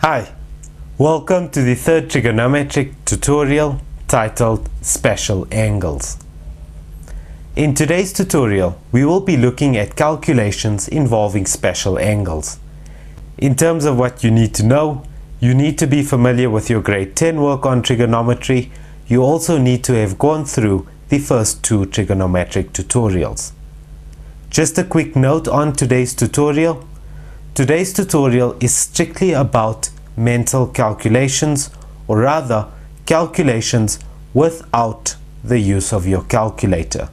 Hi, welcome to the third trigonometric tutorial titled Special Angles. In today's tutorial, we will be looking at calculations involving special angles. In terms of what you need to know, you need to be familiar with your grade 10 work on trigonometry. You also need to have gone through the first two trigonometric tutorials. Just a quick note on today's tutorial. Today's tutorial is strictly about mental calculations, or rather calculations without the use of your calculator.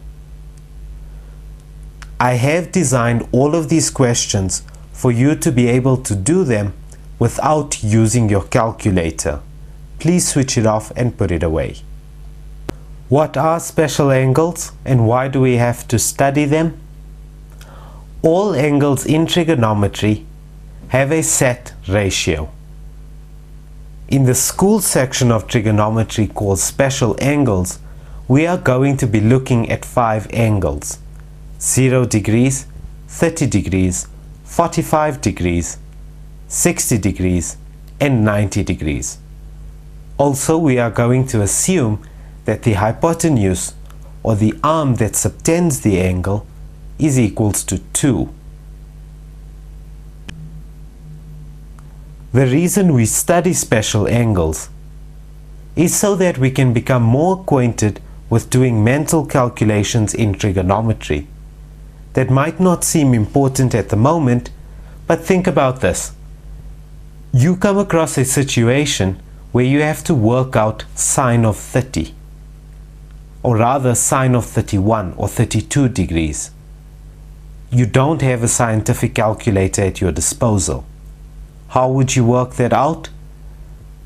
I have designed all of these questions for you to be able to do them without using your calculator. Please switch it off and put it away. What are special angles and why do we have to study them? All angles in trigonometry have a set ratio. In the school section of trigonometry called special angles, we are going to be looking at 5 angles: 0 degrees, 30 degrees, 45 degrees, 60 degrees, and 90 degrees. Also, we are going to assume that the hypotenuse, or the arm that subtends the angle, is equals to 2. The reason we study special angles is so that we can become more acquainted with doing mental calculations in trigonometry that might not seem important at the moment, but think about this. You come across a situation where you have to work out sine of 30, or rather sine of 31 or 32 degrees. You don't have a scientific calculator at your disposal. How would you work that out?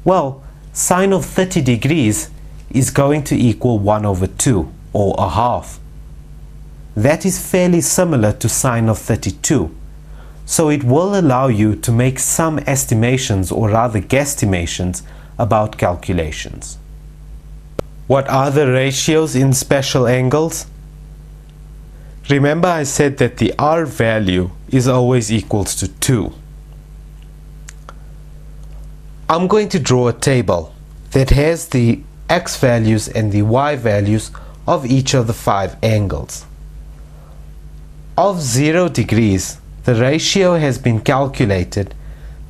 Well, sine of 30 degrees is going to equal 1 over 2, or a half. That is fairly similar to sine of 32, so it will allow you to make some estimations, or rather guesstimations, about calculations. What are the ratios in special angles? Remember I said that the R value is always equals to 2. I'm going to draw a table that has the x values and the y values of each of the 5 angles. Of 0 degrees, the ratio has been calculated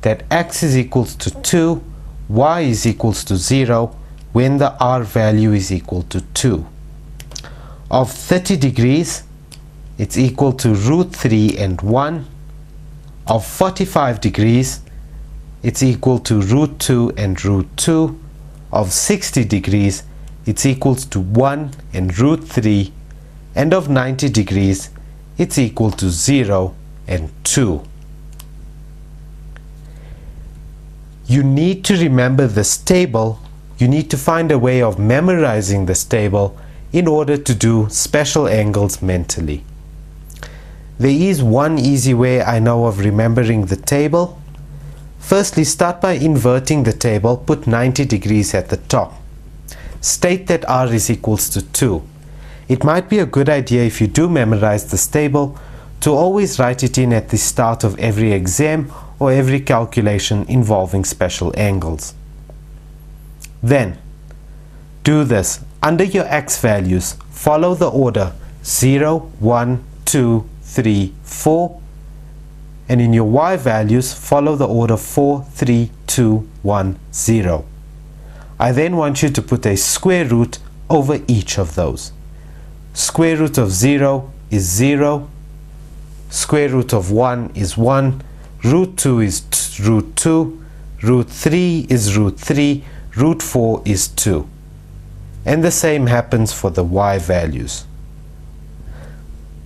that x is equals to 2, y is equals to 0 when the r value is equal to 2. Of 30 degrees, it's equal to root 3 and 1. Of 45 degrees, it's equal to root 2 and root 2. Of 60 degrees, it's equals to 1 and root 3. And of 90 degrees, it's equal to 0 and 2. You need to remember this table. You need to find a way of memorizing this table in order to do special angles mentally. There is one easy way I know of remembering the table. Firstly, start by inverting the table, put 90 degrees at the top. State that r is equals to 2. It might be a good idea, if you do memorize this table, to always write it in at the start of every exam or every calculation involving special angles. Then, do this. Under your x values, follow the order 0, 1, 2, 3, 4. And in your y values, follow the order 4, 3, 2, 1, 0. I then want you to put a square root over each of those. Square root of 0 is 0. Square root of 1 is 1. Root 2 is root 2. Root 3 is root 3. Root 4 is 2. And the same happens for the y values.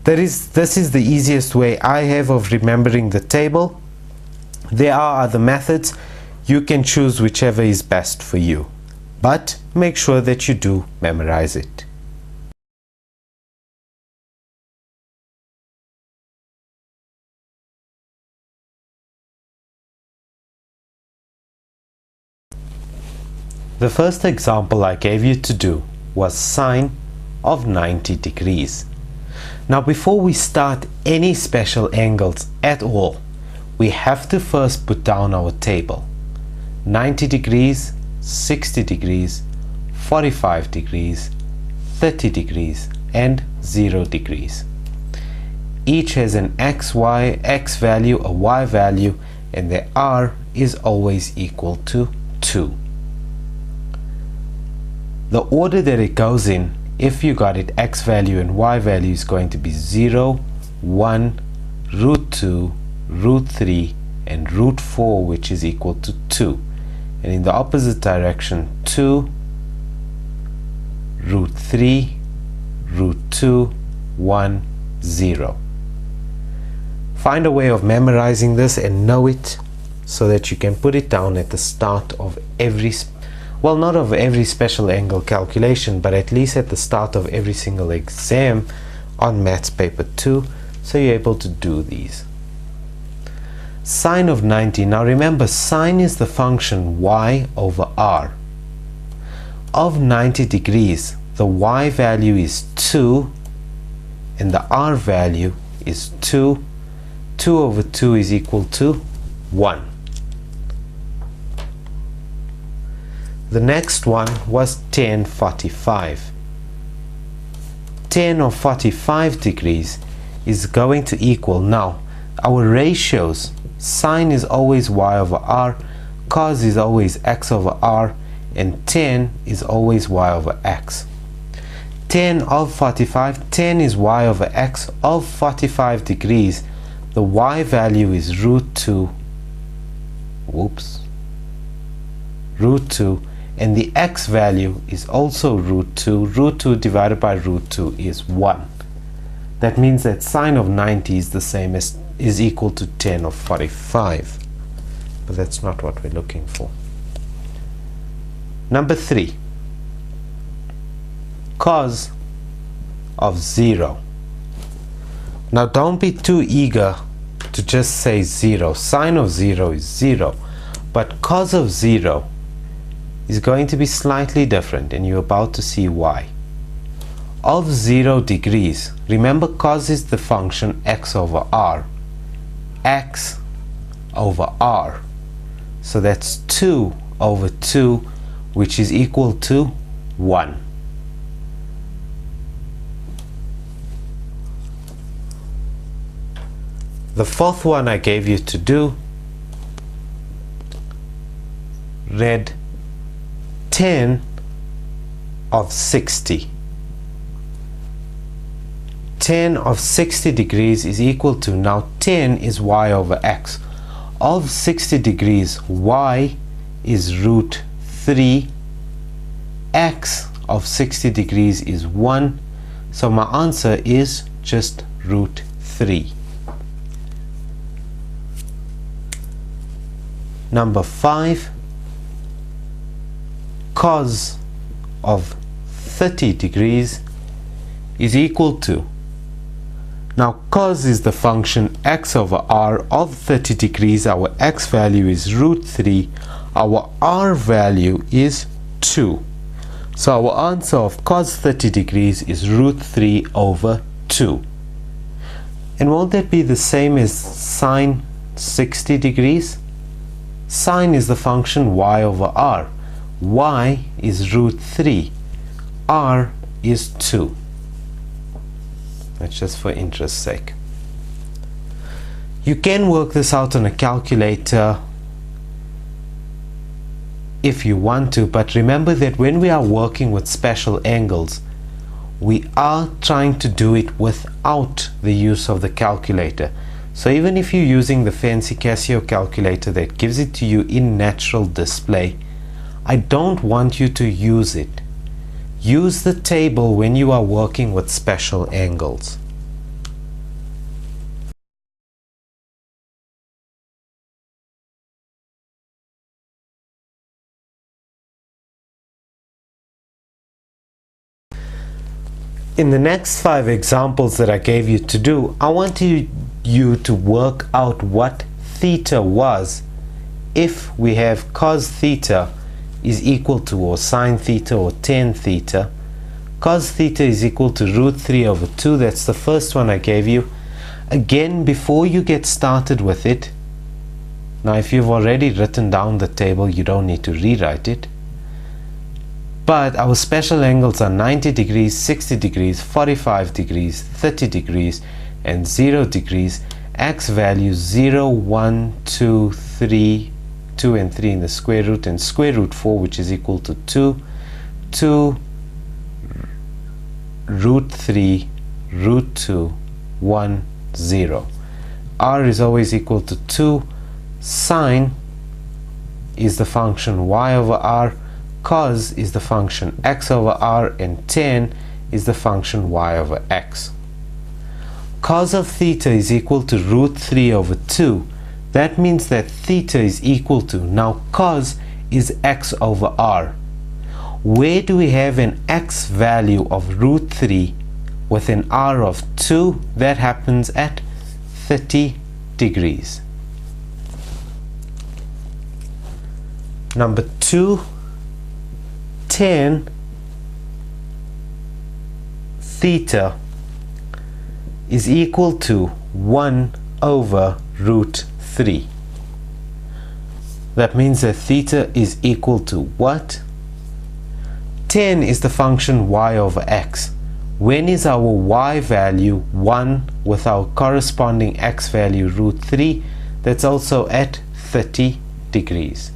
This is the easiest way I have of remembering the table. There are other methods. You can choose whichever is best for you, but make sure that you do memorize it. The first example I gave you to do was sine of 90 degrees. Now, before we start any special angles at all, we have to first put down our table. 90 degrees, 60 degrees, 45 degrees, 30 degrees, and 0 degrees. Each has an x value, a y value, and their r is always equal to 2. The order that it goes in, if you got it, x value and y value is going to be 0, 1, root 2, root 3, and root 4, which is equal to 2. And in the opposite direction, 2, root 3, root 2, 1, 0. Find a way of memorizing this and know it so that you can put it down at the start of every, well, not of every special angle calculation, but at least at the start of every single exam on Maths Paper 2, so you're able to do these. Sine of 90. Now remember, sine is the function y over r. Of 90 degrees, the y value is 2 and the r value is 2. 2 over 2 is equal to 1. The next one was tan 45. Tan of 45 degrees is going to equal, now our ratios, sine is always y over r, cos is always x over r, and tan is always y over x. Tan of 45, tan is y over x of 45 degrees. The y value is root 2, root 2, and the x value is also root 2. Root 2 divided by root 2 is 1. That means that sine of 90 is the same as, is equal to tan of 45. But that's not what we're looking for. Number 3. Cos of 0. Now don't be too eager to just say 0. Sine of 0 is 0. But cos of 0 is going to be slightly different, and you're about to see why. Of 0 degrees, remember cos is the function x over r. X over r. So that's 2 over 2, which is equal to 1. The fourth one I gave you to do read tan of 60. Tan of 60 degrees is equal to, now tan is y over x. Of 60 degrees, y is root 3. X of 60 degrees is 1. So my answer is just root 3. Number 5, cos of 30 degrees is equal to, now cos is the function x over r of 30 degrees. Our x value is root 3. Our r value is 2. So our answer of cos 30 degrees is root 3 over 2. And won't that be the same as sine 60 degrees? Sine is the function y over r. Y is root 3. R is 2. That's just for interest's sake. You can work this out on a calculator if you want to, but remember that when we are working with special angles, we are trying to do it without the use of the calculator. So even if you're using the fancy Casio calculator that gives it to you in natural display, I don't want you to use it. Use the table when you are working with special angles. In the next 5 examples that I gave you to do, I want you to work out what theta was if we have cos theta is equal to, or sine theta or tan theta. Cos theta is equal to root 3 over 2. That's the first one I gave you. Again, before you get started with it, Now if you've already written down the table, you don't need to rewrite it. But our special angles are 90 degrees, 60 degrees, 45 degrees, 30 degrees, and 0 degrees. X values 0, 1, 2, 3, 2 and 3 in the square root, and square root 4, which is equal to 2, 2, root 3, root 2, 1, 0. R is always equal to 2. Sine is the function y over r, cos is the function x over r, and tan is the function y over x. Cos of theta is equal to root 3 over 2. That means that theta is equal to, now cos is x over r. Where do we have an x value of root 3 with an r of 2? That happens at 30 degrees. Number 2, tan theta is equal to 1 over root 3. That means that theta is equal to what? Tan is the function y over x. When is our y value 1 with our corresponding x value root 3? That's also at 30 degrees.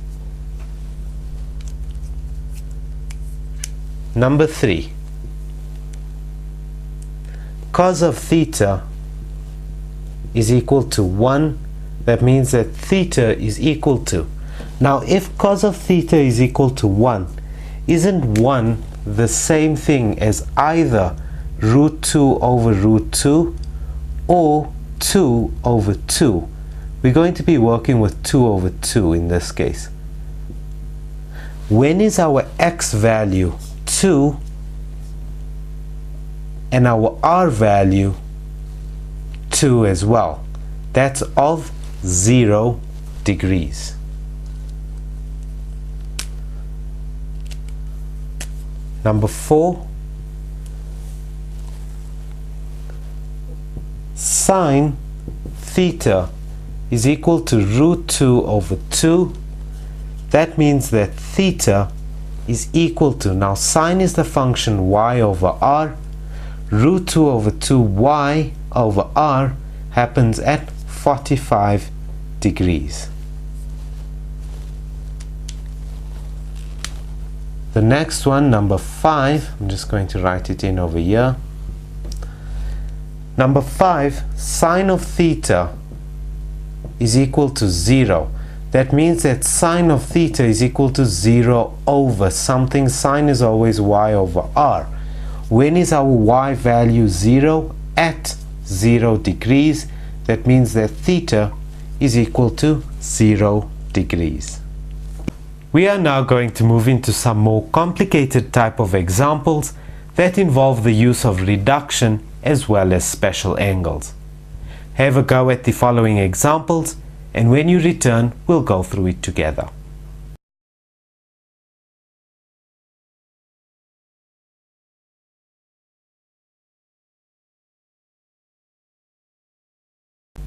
Number 3. Cos of theta is equal to 1. That means that theta is equal to. Now if cos of theta is equal to 1, isn't 1 the same thing as either root 2 over root 2 or 2 over 2? We're going to be working with 2 over 2 in this case. When is our x value 2 and our r value 2 as well? That's of 0 degrees. Number 4, sine theta is equal to root 2 over 2. That means that theta is equal to, now sine is the function y over r, root 2 over 2 y over r happens at 45 degrees. The next one, number 5, I'm just going to write it in over here. Number 5, sine of theta is equal to 0. That means that sine of theta is equal to 0 over something. Sine is always y over r. When is our y value 0? At 0 degrees. That means that theta is equal to 0 degrees. We are now going to move into some more complicated type of examples that involve the use of reduction as well as special angles. Have a go at the following examples, and when you return, we'll go through it together.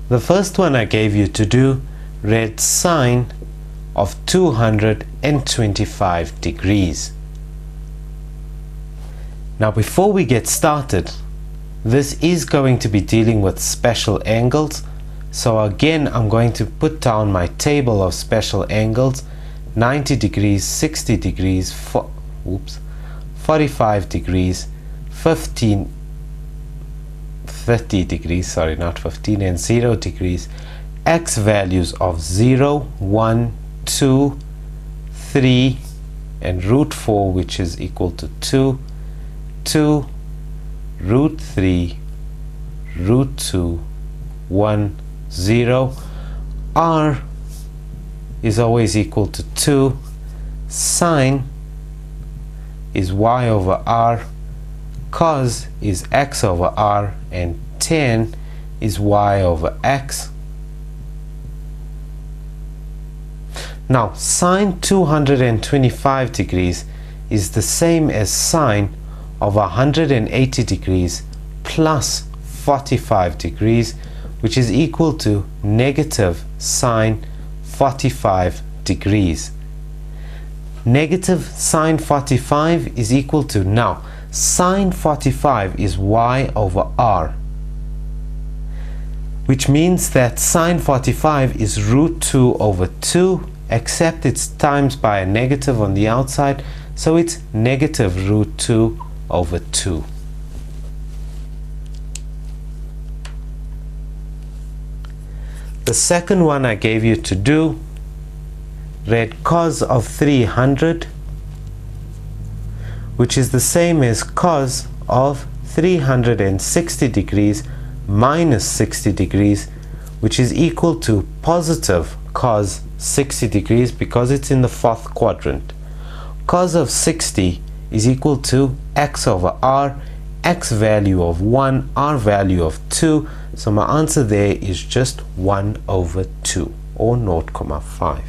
The first one I gave you to do read sine of 225 degrees. Now before we get started, this is going to be dealing with special angles. So again, I'm going to put down my table of special angles: 90 degrees, 60 degrees, 45 degrees, 30 degrees, sorry, not 15, and 0 degrees. X values of 0, 1, 2, 3, and root 4, which is equal to 2, 2, root 3, root 2, 1, 0. R is always equal to 2. Sine is y over r. Cos is x over r. And tan is y over x. Now sine 225 degrees is the same as sine of 180 degrees plus 45 degrees, which is equal to negative sine 45 degrees. Negative sine 45 is equal to, now sine 45 is y over r, which means that sine 45 is root 2 over 2, except it's times by a negative on the outside, so it's negative root 2 over 2. The second one I gave you to do, read cos of 300, which is the same as cos of 360 degrees minus 60 degrees, which is equal to positive cos 60 degrees because it's in the fourth quadrant. Cos of 60 is equal to x over r, x value of 1, r value of 2, so my answer there is just 1 over 2 or 0.5.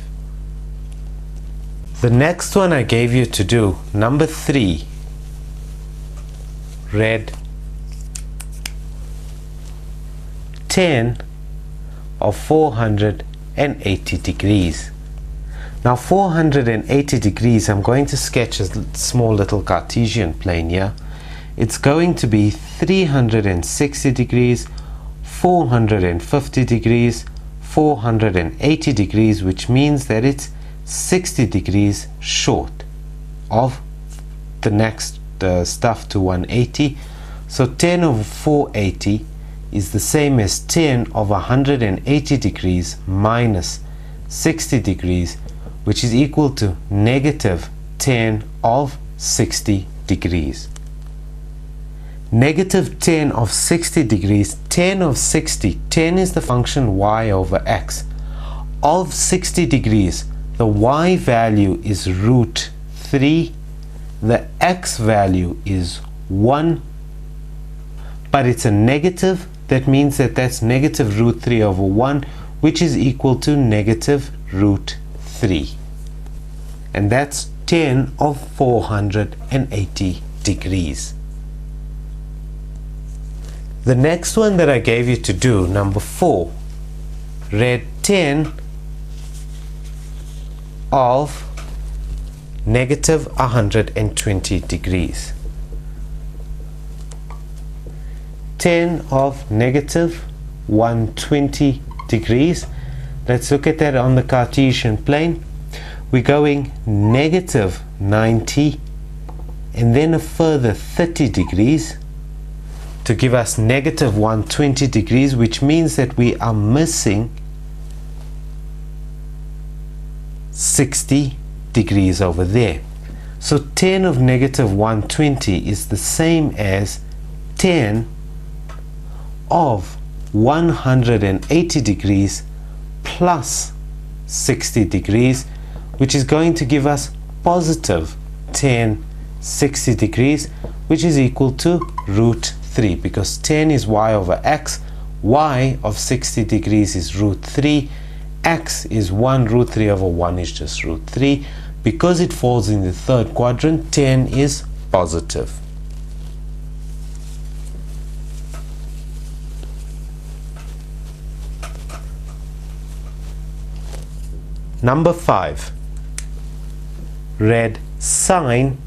The next one I gave you to do, number 3, read tan of 480 degrees. Now 480 degrees, I'm going to sketch a small little Cartesian plane here. It's going to be 360 degrees, 450 degrees, 480 degrees, which means that it's 60 degrees short of the next stuff to 180. So tan over 480 is the same as tan of 180 degrees minus 60 degrees, which is equal to negative tan of 60 degrees. Negative tan of 60 degrees, tan of 60, tan is the function y over x. Of 60 degrees, the y value is root 3, the x value is 1, but it's a negative. That means that that's negative root 3 over 1, which is equal to negative root 3. And that's tan of 480 degrees. The next one that I gave you to do, number 4, read tan of negative 120 degrees. Tan of negative 120 degrees. Let's look at that on the Cartesian plane. We're going negative 90 and then a further 30 degrees to give us negative 120 degrees, which means that we are missing 60 degrees over there. So tan of negative 120 is the same as tan of 180 degrees plus 60 degrees, which is going to give us positive tan 60 degrees, which is equal to root 3, because tan is y over x, y of 60 degrees is root 3, x is 1, root 3 over 1 is just root 3. Because it falls in the third quadrant, tan is positive. Number 5, read sine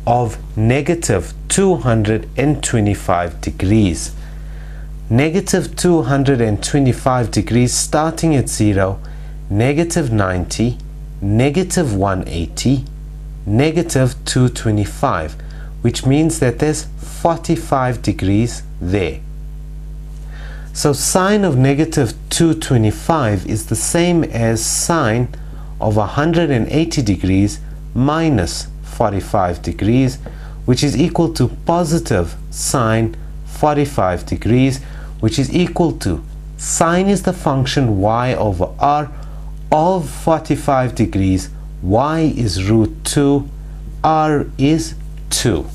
of negative 225 degrees. Negative 225 degrees starting at 0, negative 90, negative 180, negative 225, which means that there's 45 degrees there. So sine of negative 225 is the same as sine of 180 degrees minus 45 degrees, which is equal to positive sine 45 degrees, which is equal to sine is the function y over r of 45 degrees, y is root 2, r is 2.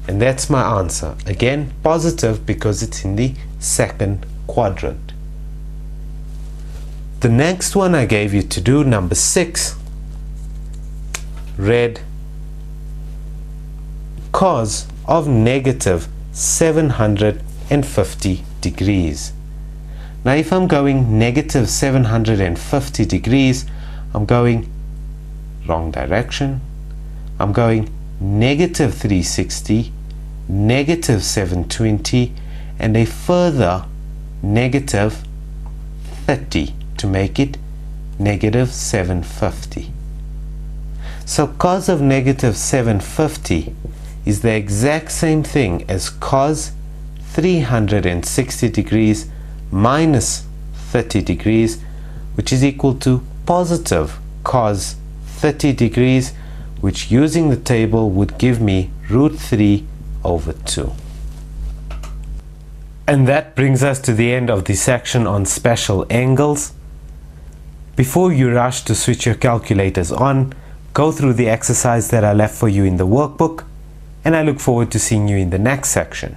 And that's my answer. Again, positive because it's in the second quadrant. The next one I gave you to do, number 6, read cos of negative 750 degrees. Now if I'm going negative 750 degrees, I'm going wrong direction. I'm going negative 360, negative 720, and a further negative 30 to make it negative 750. So cos of negative 750 is the exact same thing as cos 360 degrees minus 30 degrees, which is equal to positive cos 30 degrees, which using the table would give me root 3 over 2. And that brings us to the end of the section on special angles. Before you rush to switch your calculators on, go through the exercise that I left for you in the workbook, and I look forward to seeing you in the next section.